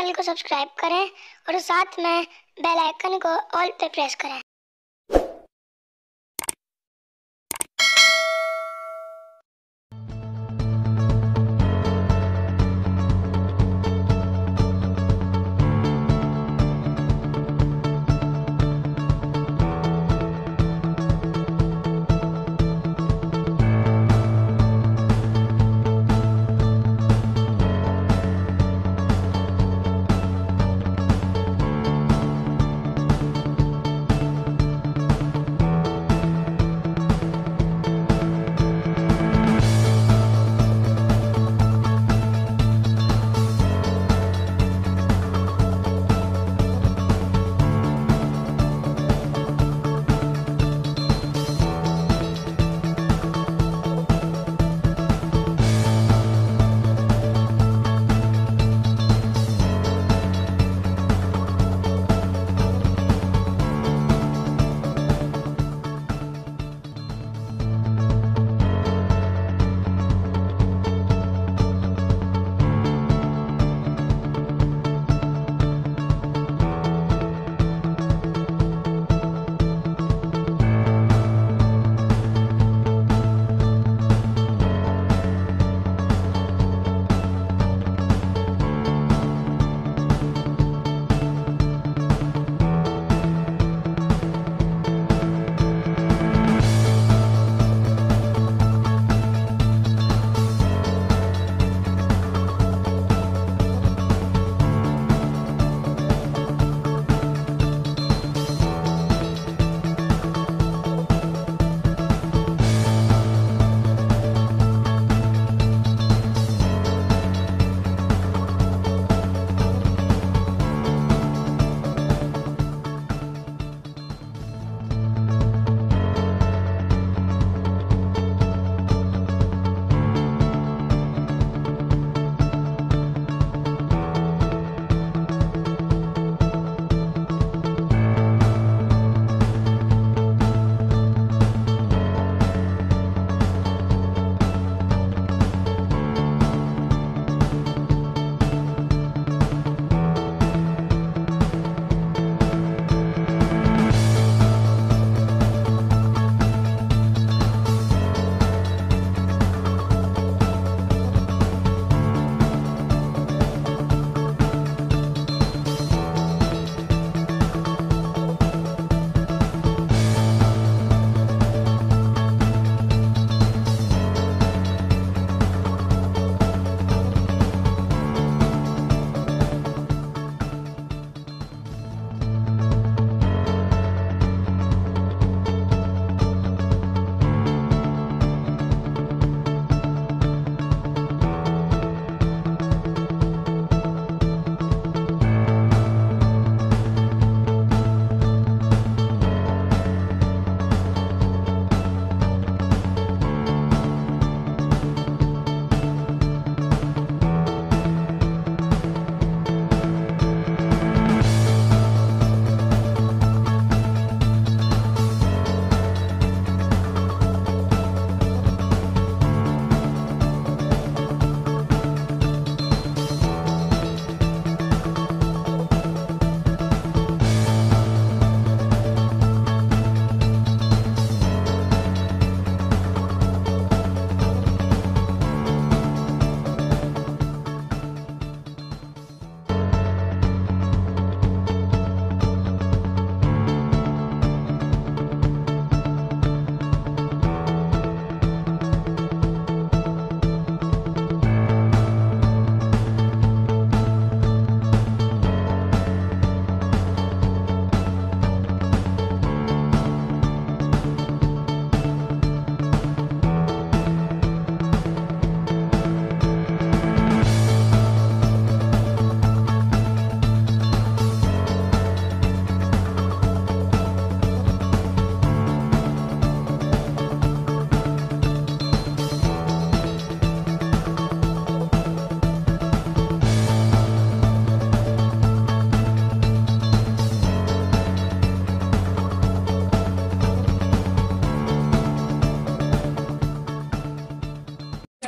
Channel को subscribe करें और साथ में बेल आइकन को ऑल पे प्रेस करें।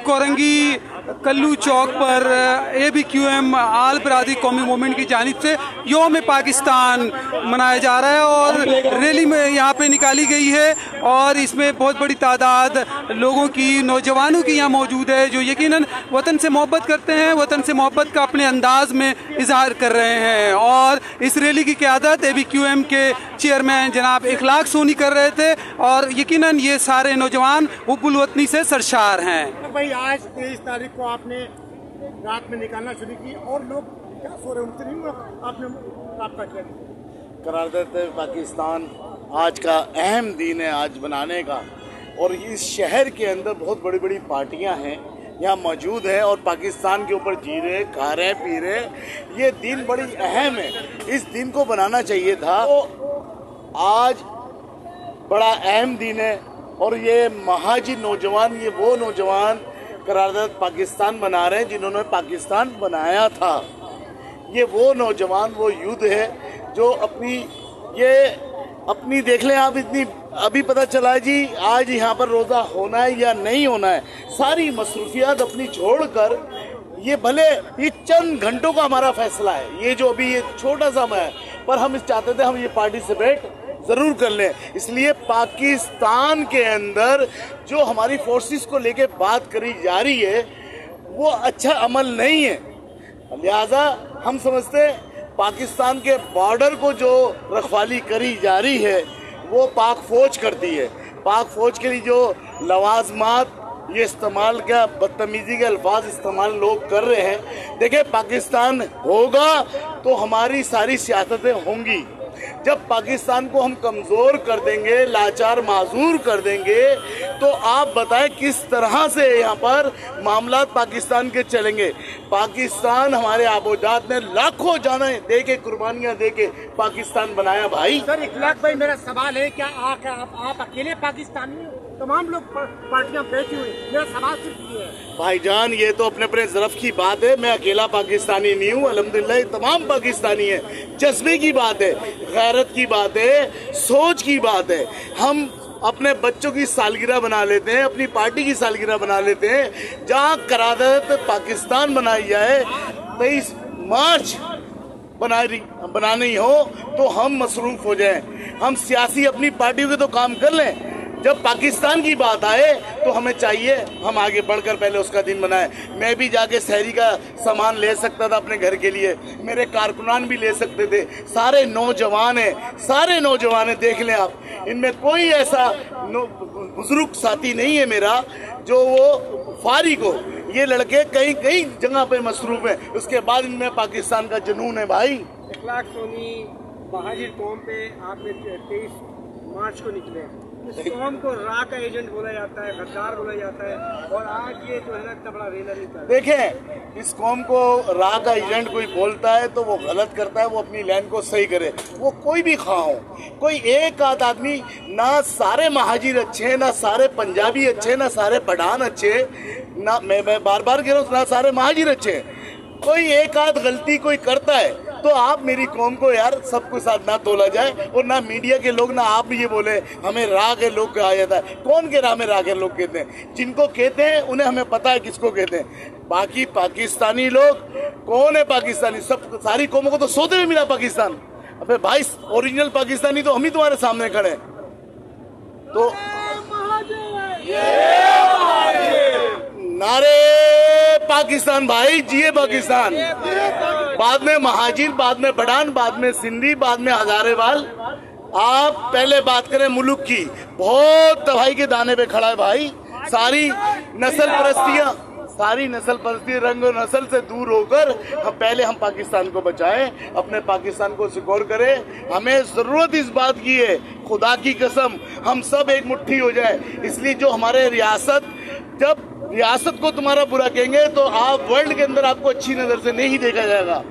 कोरंगी कल्लू चौक पर ABQM आल बरादरी कौमी मूवमेंट की जानिब से योम पाकिस्तान मनाया जा रहा है और रैली में यहाँ पे निकाली गई है और इसमें बहुत बड़ी तादाद लोगों की, नौजवानों की यहाँ मौजूद है जो यकीनन वतन से मोहब्बत करते हैं, वतन से मोहब्बत का अपने अंदाज में इजहार कर रहे हैं। और इस रैली की क़यादत ABQM के चेयरमैन जनाब इखलाक सोनी कर रहे थे और यकीनन ये सारे नौजवान हुब्बुल वतनी से सरशार हैं। भाई आज 23 तारीख को आपने रात में निकालना शुरू की और लोग क्या सो रहे उनसे नहीं आपने राब्ता किया? करारदाद पाकिस्तान आज का अहम दिन है आज बनाने का, और इस शहर के अंदर बहुत बड़ी बड़ी पार्टियां हैं यहाँ मौजूद है और पाकिस्तान के ऊपर जी रहे, खा रहे, पी रहे। ये दिन बड़ी अहम है, इस दिन को बनाना चाहिए था। तो आज बड़ा अहम दिन है और ये महाजी नौजवान, ये वो नौजवान करारदाद पाकिस्तान बना रहे हैं जिन्होंने पाकिस्तान बनाया था। ये वो नौजवान, वो युद्ध है जो अपनी देख लें आप, इतनी अभी पता चला है जी आज यहाँ पर रोज़ा होना है या नहीं होना है। सारी मसरूफियात अपनी छोड़कर ये भले ये चंद घंटों का हमारा फैसला है, ये जो अभी ये छोटा सा है, पर हम इस चाहते थे हम ये पार्टिसिपेट ज़रूर कर लें। इसलिए पाकिस्तान के अंदर जो हमारी फोर्सेस को लेके बात करी जा रही है वो अच्छा अमल नहीं है। लिहाजा हम समझते पाकिस्तान के बॉर्डर को जो रखवाली करी जा रही है वो पाक फौज करती है। पाक फौज के लिए जो लवाजमात ये इस्तेमाल का बदतमीजी के अल्फाज इस्तेमाल लोग कर रहे हैं, देखिए पाकिस्तान होगा तो हमारी सारी सियासतें होंगी। जब पाकिस्तान को हम कमज़ोर कर देंगे, लाचार माजूर कर देंगे, तो आप बताएं किस तरह से यहाँ पर मामलात पाकिस्तान के चलेंगे। पाकिस्तान हमारे आबोजात ने लाखों जाने दे के, कुर्बानियाँ दे के पाकिस्तान बनाया भाई। सर इखलाक भाई, मेरा सवाल है क्या आप अकेले पाकिस्तानी हो? तमाम लोग पार्टियां बैठी हुई, मेरा सवाल सिर्फ ये है। भाईजान ये तो अपने अपने ज़रफ़ की बात है, मैं अकेला पाकिस्तानी नहीं हूँ, अल्हम्दुलिल्लाह तमाम पाकिस्तानी है। जज्बे की बात है, गैरत की बात है, सोच की बात है। हम अपने बच्चों की सालगिरह बना लेते हैं, अपनी पार्टी की सालगिरह बना लेते हैं। जहाँ करारदाद पाकिस्तान बनाई जाए 23 मार्च बनानी हो तो हम मसरूफ हो जाएं। हम सियासी अपनी पार्टियों के तो काम कर लें, जब पाकिस्तान की बात आए तो हमें चाहिए हम आगे बढ़कर पहले उसका दिन बनाएं। मैं भी जाके शहरी का सामान ले सकता था अपने घर के लिए, मेरे कारकुनान भी ले सकते थे। सारे नौजवान हैं, सारे नौजवान हैं, देख लें आप, इनमें कोई ऐसा बुजुर्ग साथी नहीं है मेरा जो वो फारिग हो। ये लड़के कहीं कहीं जगह पे मसरूफ हैं, उसके बाद इनमें पाकिस्तान का जुनून है भाई। इखलाक सोनी महाजिर कौम पे आपने 23 मार्च को निकले, इस कौम को रा का एजेंट बोला जाता है, गद्दार बोला जाता है, और आज ये जो है ना इतना बड़ा रेला लेता है। देखें, इस कौम को रा का एजेंट कोई बोलता है तो वो गलत करता है, वो अपनी लाइन को सही करे। वो कोई भी खा हो, कोई एक आध आदमी, ना सारे महाजिर अच्छे हैं, ना सारे पंजाबी अच्छे हैं, ना सारे पठान अच्छे, ना मैं बार बार कह रहा हूँ, ना सारे महाजिर अच्छे हैं। कोई एक आध गलती कोई करता है तो आप मेरी कौम को यार सबके साथ ना तोला जाए, और ना मीडिया के लोग, ना आप ये बोले हमें राह के लोग कहा जाता है। कौन के राह में राह के लोग कहते हैं? जिनको कहते हैं उन्हें हमें पता है किसको कहते हैं। बाकी पाकिस्तानी लोग कौन है? पाकिस्तानी सब सारी कौमों को तो सोते हुए मिला पाकिस्तान। अबे भाई ओरिजिनल पाकिस्तानी तो हम ही तुम्हारे सामने खड़े हैं। तो नारे पाकिस्तान भाई, जिए पाकिस्तान। बाद में महाजिर, बाद में पठान, बाद में सिंधी, बाद में हजारेवाल। आप पहले बात करें मुल्क की, बहुत तबाही के दाने पे खड़ा है भाई। सारी नस्ल परस्ती रंग और नस्ल से दूर होकर हम पाकिस्तान को बचाएं, अपने पाकिस्तान को सिक्योर करें। हमें जरूरत इस बात की है, खुदा की कसम हम सब एक मुट्ठी हो जाए। इसलिए जो हमारे जब रियासत को तुम्हारा बुरा कहेंगे तो आप वर्ल्ड के अंदर आपको अच्छी नजर से नहीं देखा जाएगा।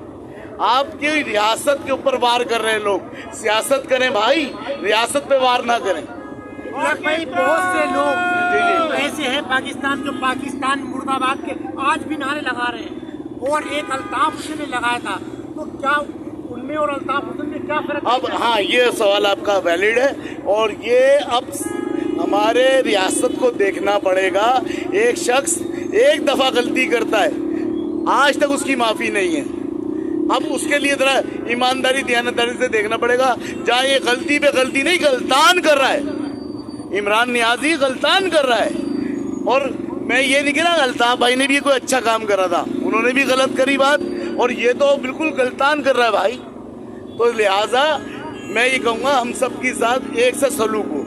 आपकी रियासत के ऊपर वार कर रहे हैं लोग, सियासत करें भाई, रियासत पे वार ना करें। भाई बहुत से लोग ऐसे हैं पाकिस्तान जो पाकिस्तान मुर्दाबाद के आज भी नारे लगा रहे हैं, और एक अल्ताफ हुसैन ने लगाया था, तो क्या उनमें और अल्ताफ हुसैन में क्या फर्क? अब हाँ, ये सवाल आपका वैलिड है, और ये अब हमारे रियासत को देखना पड़ेगा। एक शख्स एक दफा गलती करता है, आज तक उसकी माफी नहीं है। अब उसके लिए जरा ईमानदारी दयानतदारी से देखना पड़ेगा। जहाँ ये गलती पे गलती नहीं, गलतान कर रहा है, इमरान नियाजी गलतान कर रहा है। और मैं ये नहीं कह रहा, अल्ताफ भाई ने भी कोई अच्छा काम करा था, उन्होंने भी गलत करी बात, और ये तो बिल्कुल गलतान कर रहा है भाई। तो लिहाजा मैं ये कहूँगा हम सबके साथ एक सा सलूक हो।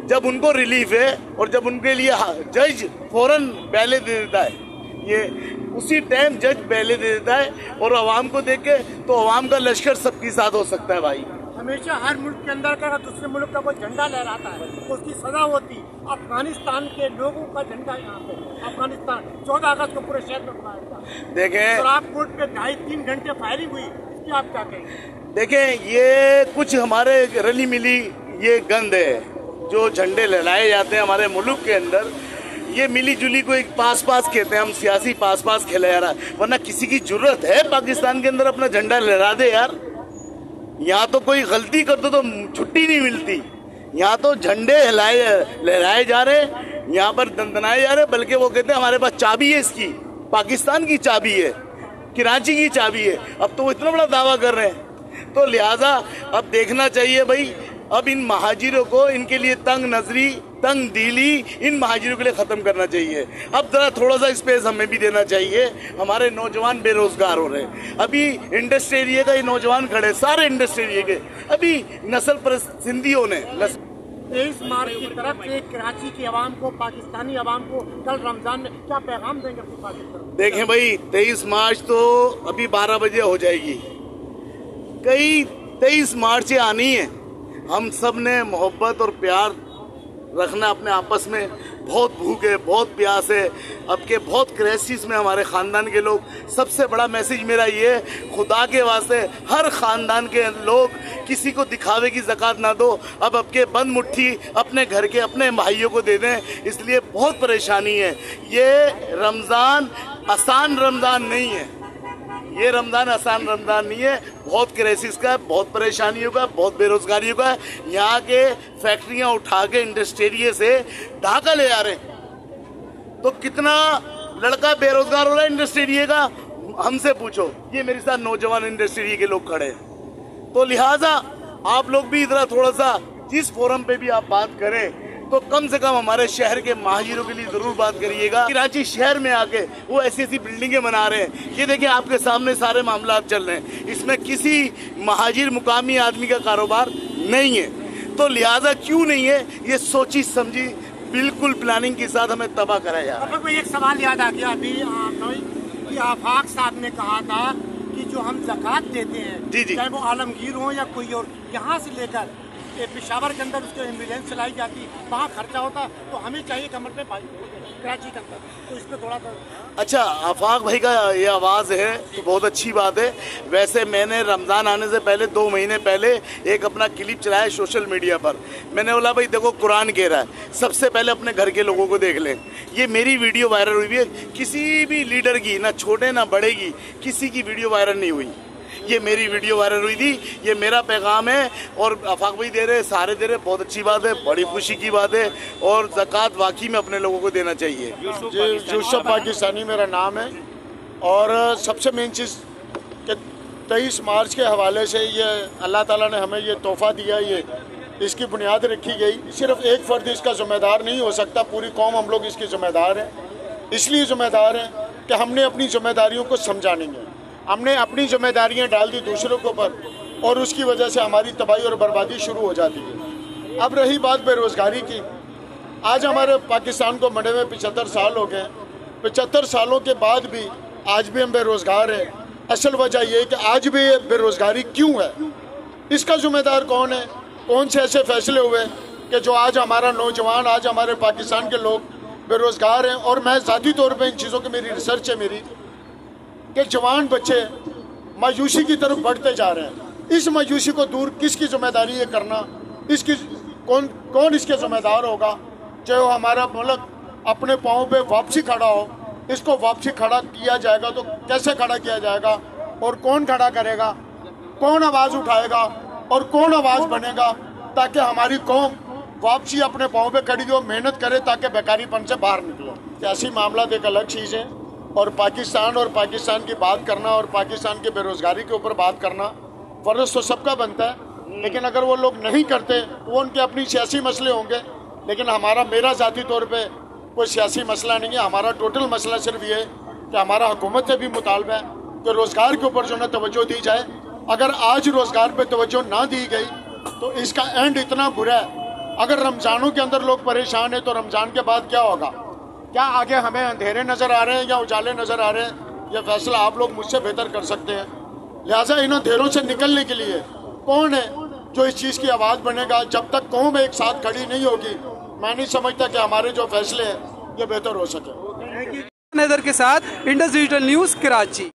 जब उनको रिलीफ है और जब उनके लिए जज फौरन पहले दे देता है, ये उसी टाइम जज पहले दे देता है और अवाम को देख के, तो अवाम का लश्कर सबके साथ हो सकता है भाई। हमेशा हर मुल्क के अंदर का दूसरे मुल्क का कोई झंडा लहराता है तो उसकी सजा होती। अफगानिस्तान के लोगों का झंडा यहाँ पे, अफगानिस्तान 14 अगस्त को पूरे शहर में उड़ाया था। देखें शराबकोट पे 2.5-3 घंटे फायरिंग हुई, इसकी आप क्या कहेंगे? देखें, ये कुछ हमारे रली मिली ये गंद है जो झंडे लहराए जाते हैं हमारे मुल्क के अंदर। ये मिली जुली को एक पास कहते हैं, हम सियासी पास खेला जा रहा है। वरना किसी की जरूरत है पाकिस्तान के अंदर अपना झंडा लहरा दे यार। यहाँ तो कोई गलती कर दो तो छुट्टी नहीं मिलती। यहाँ तो झंडे लहराए जा रहे, यहाँ पर दंदनाए जा रहे, बल्कि वो कहते हैं हमारे पास चाबी है, इसकी पाकिस्तान की चाबी है, कराची की चाबी है। अब तो वो इतना बड़ा दावा कर रहे हैं। तो लिहाजा अब देखना चाहिए भाई, अब इन महाजिरों को, इनके लिए तंग नजरी, तंग दिली, इन महाजिरों के लिए खत्म करना चाहिए। अब जरा थोड़ा सा स्पेस हमें भी देना चाहिए। हमारे नौजवान बेरोजगार हो रहे हैं। अभी इंडस्ट्री एरिया का ये नौजवान खड़े, सारे इंडस्ट्री एरिया के, अभी नस्ल पर सिंधियों ने 23 मार्च की तरफ से कराची की आवाम को, पाकिस्तानी आवाम को कल रमजान में क्या पैगाम देंगे अपनी पाकिस्तान? देखें भाई, 23 मार्च तो अभी 12 बजे हो जाएगी। कई 23 मार्च आनी है। हम सब ने मोहब्बत और प्यार रखना अपने आपस में। बहुत भूख है, बहुत प्यास है, अब के बहुत क्राइसिस में हमारे ख़ानदान के लोग। सबसे बड़ा मैसेज मेरा ये, खुदा के वास्ते हर ख़ानदान के लोग किसी को दिखावे की ज़कात ना दो। अब के बंद मुट्ठी अपने घर के अपने भाइयों को दे दें, इसलिए बहुत परेशानी है। ये रमज़ान आसान रमज़ान नहीं है, ये रमज़ान आसान रमज़ान नहीं है। बहुत क्राइसिस का, बहुत परेशानियों का, बहुत बेरोजगारियों का। यहाँ के फैक्ट्रियाँ उठा के इंडस्ट्री से ढाका ले जा रहे हैं, तो कितना लड़का बेरोजगार हो रहा है इंडस्ट्री का, हमसे पूछो। ये मेरे साथ नौजवान इंडस्ट्री के लोग खड़े हैं। तो लिहाजा आप लोग भी इधर थोड़ा सा, जिस फोरम पे भी आप बात करें, तो कम से कम हमारे शहर के महाजिरों के लिए जरूर बात करिएगा। कराची शहर में आके वो ऐसी ऐसी बिल्डिंगें बना रहे हैं। ये देखिए आपके सामने सारे मामला चल रहे हैं, इसमें किसी महाजिर मुकामी आदमी का कारोबार नहीं है। तो लिहाजा क्यों नहीं है, ये सोची समझी बिल्कुल प्लानिंग के साथ हमें तबाह कराया जा रहा है। एक सवाल याद आ गया अभी कि आफाक साहब ने कहा था कि जो हम ज़कात देते हैं, जी, चाहे वो आलमगीर हो या कोई और, यहाँ से लेकर पेशावर के अंदर उसको एम्बुलेंस चलाई जाती, वहाँ खर्चा होता, तो हमें चाहिए कमर पे कराची के अंदर। तो इस पर थोड़ा सा अच्छा, आफाक भाई का ये आवाज़ है तो बहुत अच्छी बात है। वैसे मैंने रमज़ान आने से पहले 2 महीने पहले एक अपना क्लिप चलाया सोशल मीडिया पर। मैंने बोला भाई देखो, कुरान कह रहा है सबसे पहले अपने घर के लोगों को देख लें। ये मेरी वीडियो वायरल हुई है, किसी भी लीडर की, ना छोटे ना बड़े की, किसी की वीडियो वायरल नहीं हुई। ये मेरी वीडियो वायरल हुई थी, ये मेरा पैगाम है। और आफाक भाई दे रहे, सारे दे रहे, बहुत अच्छी बात है, बड़ी खुशी की बात है। और ज़कात वाकई में अपने लोगों को देना चाहिए। यूसुफ पाकिस्तानी मेरा नाम है। और सबसे मेन चीज़ कि 23 मार्च के हवाले से ये अल्लाह ताला ने हमें ये तोहफ़ा दिया, ये इसकी बुनियाद रखी गई। सिर्फ एक फ़र्द इसका ज़िम्मेदार नहीं हो सकता, पूरी कौम हम लोग इसके ज़िम्मेदार हैं। इसलिए ज़िम्मेदार हैं कि हमने अपनी ज़िम्मेदारियों को समझानी है। हमने अपनी जिम्मेदारियां डाल दी दूसरों के ऊपर, और उसकी वजह से हमारी तबाही और बर्बादी शुरू हो जाती है। अब रही बात बेरोज़गारी की, आज हमारे पाकिस्तान को बने हुए 75 साल हो गए। 75 सालों के बाद भी आज भी हम बेरोज़गार हैं। असल वजह यह है कि आज भी ये बेरोज़गारी क्यों है, इसका ज़िम्मेदार कौन है? कौन से ऐसे फैसले हुए कि जो आज हमारा नौजवान, आज हमारे पाकिस्तान के लोग बेरोज़गार हैं? और मैं ज़ाती तौर पर इन चीज़ों की मेरी रिसर्च है मेरी, कि जवान बच्चे मायूसी की तरफ बढ़ते जा रहे हैं। इस मायूसी को दूर किसकी जिम्मेदारी है करना? इसकी कौन इसके जिम्मेदार होगा? चाहे वो हमारा मुल्क अपने पाँव पे वापसी खड़ा हो, इसको वापसी खड़ा किया जाएगा तो कैसे खड़ा किया जाएगा, और कौन खड़ा करेगा, कौन आवाज़ उठाएगा और कौन आवाज़ बनेगा, ताकि हमारी कौम वापसी अपने पाँव पे खड़ी हो, मेहनत करे ताकि बेकारीपन से बाहर निकले। सियासी मामला एक अलग चीज़ है और पाकिस्तान की बात करना और पाकिस्तान की बेरोजगारी के ऊपर बात करना फर्ज तो सबका बनता है, लेकिन अगर वो लोग नहीं करते तो वो उनके अपनी सियासी मसले होंगे। लेकिन मेरा ज़ाती तौर पे कोई सियासी मसला नहीं है। हमारा टोटल मसला सिर्फ ये है कि हमारा हुकूमत से भी मुतालबा है कि रोज़गार के ऊपर जो है तवज्जो दी जाए। अगर आज रोज़गार पे तवज्जो ना दी गई तो इसका एंड इतना बुरा है। अगर रमज़ानों के अंदर लोग परेशान हैं तो रमज़ान के बाद क्या होगा? क्या आगे हमें अंधेरे नज़र आ रहे हैं या उजाले नज़र आ रहे हैं? यह फैसला आप लोग मुझसे बेहतर कर सकते हैं। लिहाजा इन अंधेरों से निकलने के लिए कौन है जो इस चीज़ की आवाज़ बनेगा? जब तक कौम एक साथ खड़ी नहीं होगी, मैं नहीं समझता कि हमारे जो फैसले हैं ये बेहतर हो सके। नज़र के साथ इंडस डिजिटल न्यूज़, कराची।